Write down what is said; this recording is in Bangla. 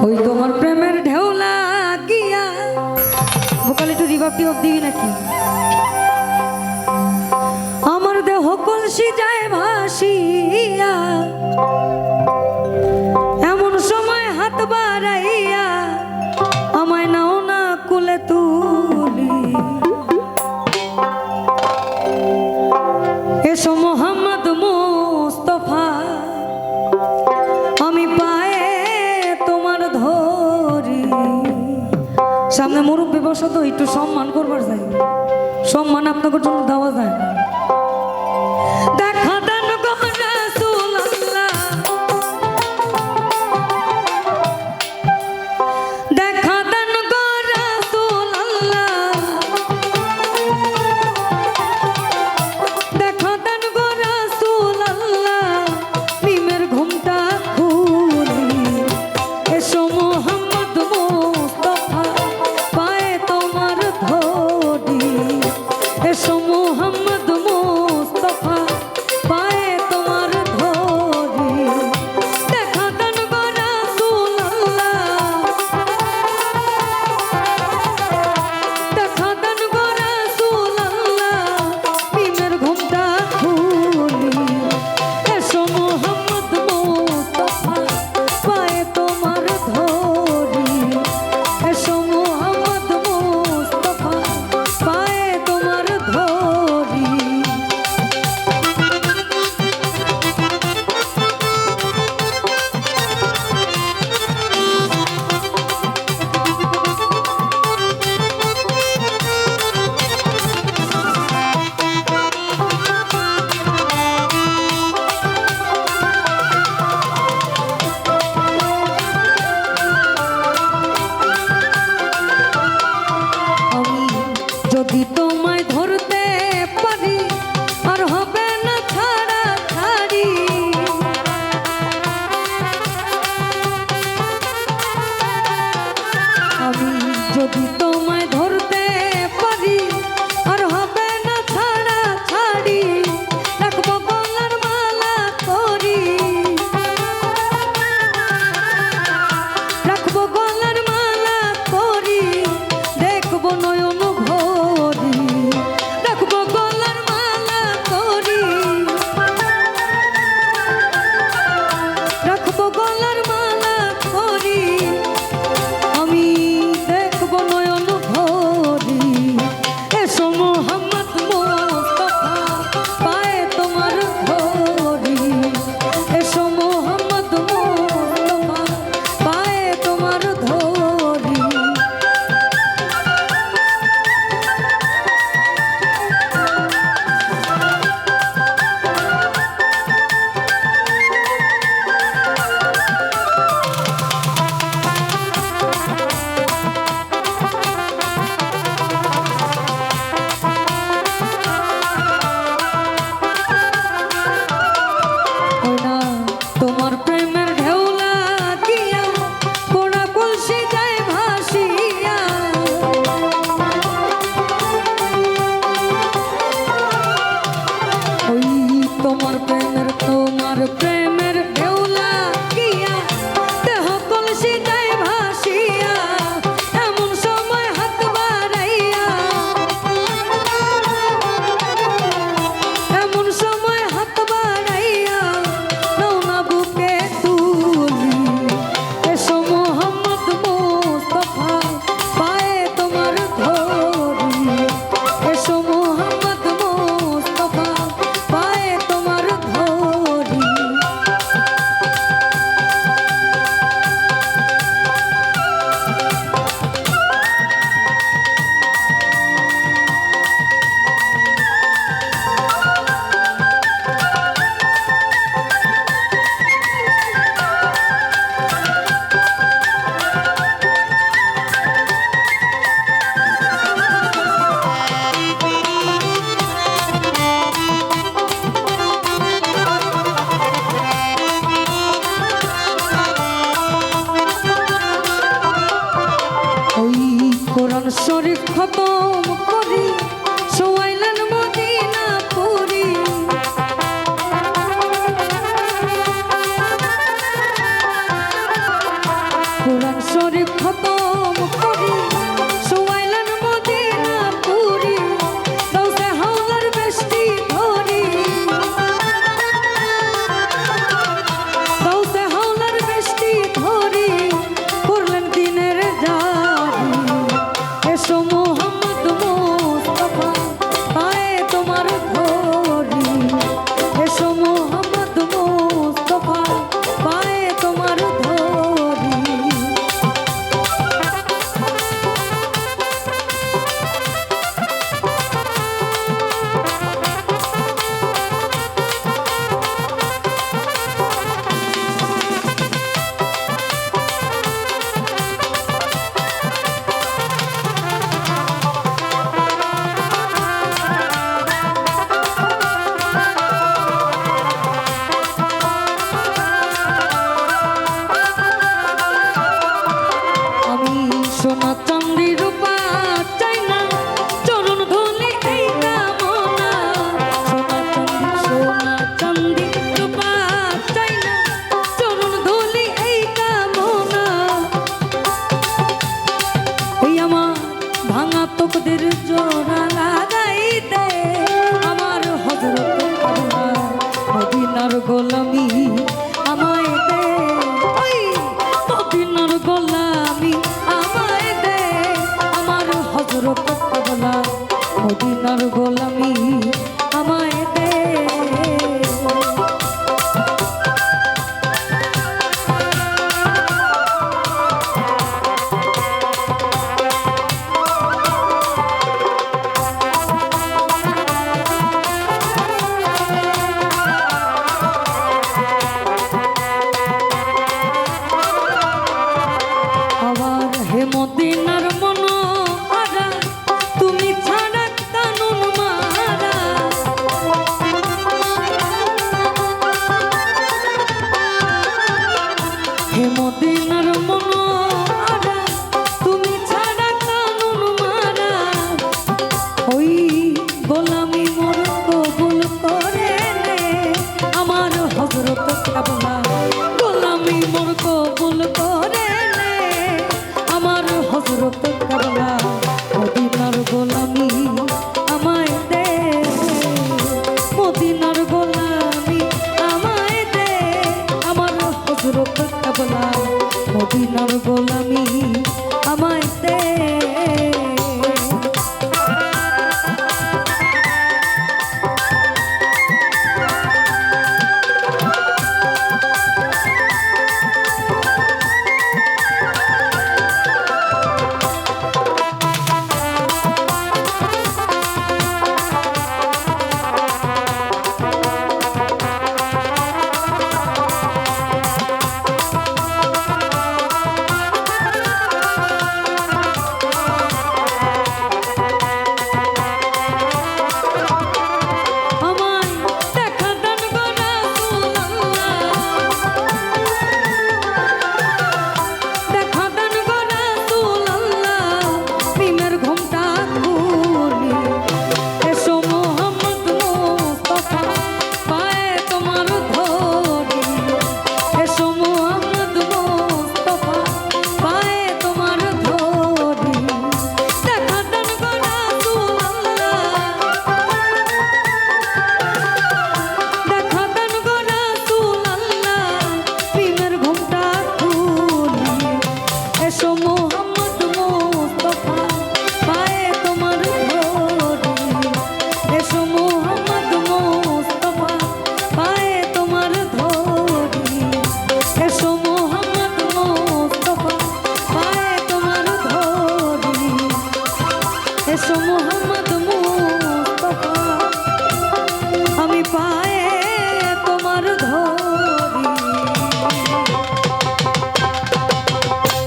ওই তোমার প্রেমের ঢেউ লাগিয়া ভোকাল একটু রিভাব টিভাব দিবি নাকি? আমার দেহ কলসি যায় ভাসিয়া, এমন সময় হাত বাড়াইয়া আমায় নাও না কুলে তুলি। এসো মোহাম্মদ মুস্তফা, আমি পায়ে তোমার ধরি। সামনে মুরব্বী বসো তো, একটু সম্মান করবার যাই, সম্মান আপনাদের জন্য দেওয়া যায় না। দেখা দেন গো রাসূলুল্লাহ, দেখা দেন গো রাসূলুল্লাহ, দেখা দেন গো রাসূলুল্লাহ, নিমের ঘুমটা খুলি। এসো মোহাম্মদ মুস্তফা, পায়ে তোমার ধরি। এসো মোহাম্মদ মুস্তফা, পায়ে তোমার ধরি। দেখা দেন গো রাসূলুল্লাহ, দেখা দেন গো রাসূলুল্লাহ, নিমের ঘুমটা খুলি। এসো মোহাম্মদ মুস্তফা, পায়ে তোমার ধরি। এসো মোহাম্মদ মুস্তফা, পায়ে তোমার ধরি। আমি যদি তোমায় ধরতে পারি, আর হবে না ছাড়া ছাড়ি। আমি যদি তোমায় ধরতে পারি, আর হবে না ছাড়া ছাড়ি। রাখবো গলার মালা করি, রাখবো গলার মালা করি। দেখবো নয়ন ভরি, রাখবো গলার মালা করি, রাখবো গলার মালা করি। আমি দেখবো নয়ন ভরি। এসো মোহাম্মদ মুস্তফা, পায়ে তোমার ধরি। এসো মোহাম্মদ মুস্তফা, পায়ে তোমার ধরি। ওই না তোমার প্রেমের ঢেউ লাগিয়া, পোড়া কলসি যায় ভাসিয়া। ওই তোমার প্রেমের ঢেউ লাগিয়া, দেহ কলসি যায় ভাসিয়া। এমন সময় হাত বাড়াইয়া, এমন সময় হাত বাড়াইয়া নাও না বুকে তুলি। এসো মোহাম্মদ মুস্তফা, পায়ে তোমার ধরি। এসো মোহাম্মদ মুস্তফা, পায়ে তোমার ধরি। ওই কোরআন শরীফ খতম করি, সোয়াইলেন মদিনা পুরি। শরীফ খতম করি সোয়াইলেন মদিনা পুরি দৌসে হাওলার বেশটি ধরি দৌসে হাওলার বেশটি ধরি করলেন দিনের জারি এসো মোহাম্মদ মুস্তাফা পায়ে তোমার ধরি এসো মোহাম্মদ মুস্তাফা পায়ে তোমার ধরি সোনা চাঁদি রূপা চাই না চরণ ধুলি এই কামনা সোনা চাঁদি রূপা চাই না চরণ ধুলি এই কামনা ওই আমার ভাঙা তোকদের জোড়া লাগাইতে আমার হযরত মদিনার গোলামি আমায় দে ওই মদিনার গোলামি হযরত পাগলা মদিনার গোলামি আমায় দে আবার হে মদিনার মন তুমি ছাড়া কানুন মারা হে মদিনার মনোহরা তুমি ছাড়া কানুন মারা ওই গোলামি মোর কবুল করে নে আমার হযরত কাবলা গোলামি মোর কবুল করে নে আমার হযরত কাবলা মদিনার গোলামি আমায় দে মদিনার গোলামি আমায় দে আমার হযরত কাবলা মদিনার গোলামি আমায় দে